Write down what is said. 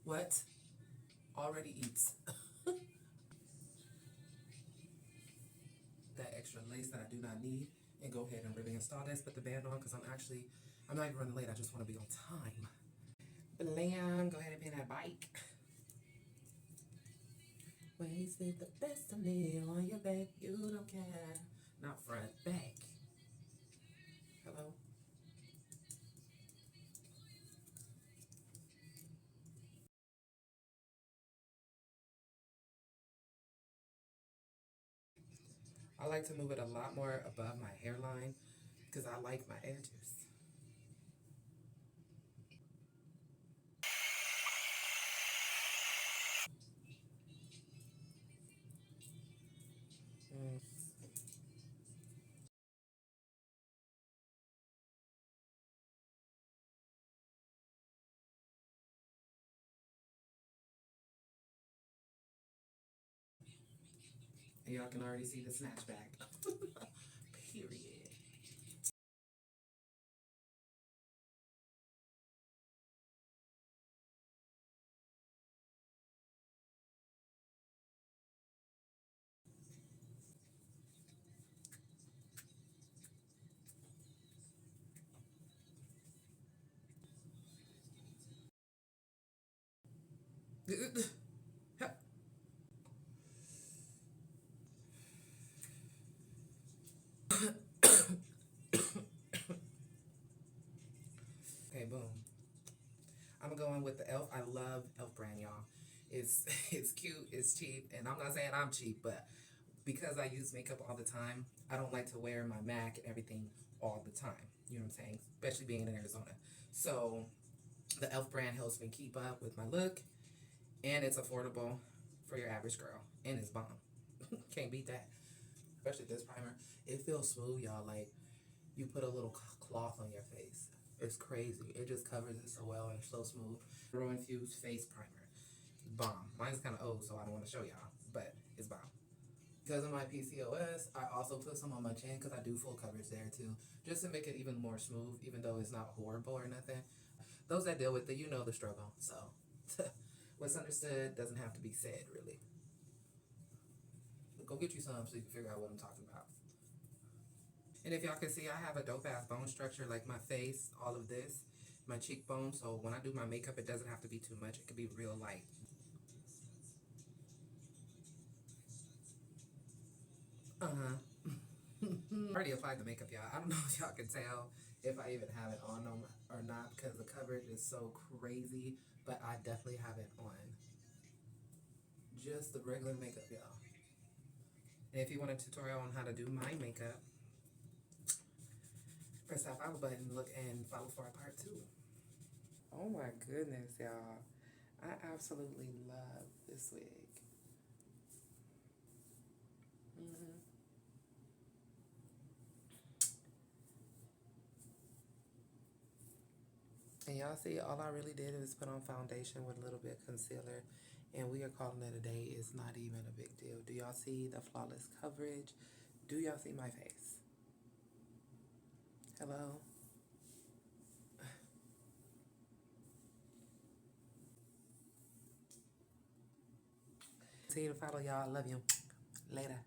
What? Already eats. That extra lace that I do not need, and go ahead and really install this. Put the band on because I'm not even running late. I just want to be on time. Blam, go ahead and pin that bike. Wasted the best of me on your back, you don't care. Not front, back. Hello? I like to move it a lot more above my hairline because I like my edges. And y'all can already see the snatchback. Period. Okay, boom. I'm going with the e.l.f. I love e.l.f. brand, y'all. It's it's cute, it's cheap, and I'm not saying I'm cheap, but because I use makeup all the time, I don't like to wear my MAC and everything all the time. You know what I'm saying? Especially being in Arizona. So the e.l.f. brand helps me keep up with my look, and it's affordable for your average girl, and it's bomb. Can't beat that. Especially this primer. It feels smooth, y'all. Like you put a little cloth on your face. It's crazy. It just covers it so well and so smooth. Raw Infused Face Primer. Bomb. Mine's kind of old, so I don't want to show y'all, but it's bomb. Because of my PCOS, I also put some on my chin because I do full coverage there too, just to make it even more smooth, even though it's not horrible or nothing. Those that deal with it, you know the struggle. So what's understood doesn't have to be said, really. Go get you some so you can figure out what I'm talking about. And if y'all can see, I have a dope ass bone structure, like my face, all of this, my cheekbone. So when I do my makeup, it doesn't have to be too much. It can be real light. I already applied the makeup, y'all. I don't know if y'all can tell if I even have it on or not because the coverage is so crazy, but I definitely have it on. Just the regular makeup, y'all. And if you want a tutorial on how to do my makeup, press that follow button, look and follow for a part 2. Oh my goodness, y'all. I absolutely love this wig. And y'all see, all I really did was put on foundation with a little bit of concealer, and we are calling it a day. It's not even a big deal. Do y'all see the flawless coverage? Do y'all see my face? Hello? See you to follow y'all. I love you. Later.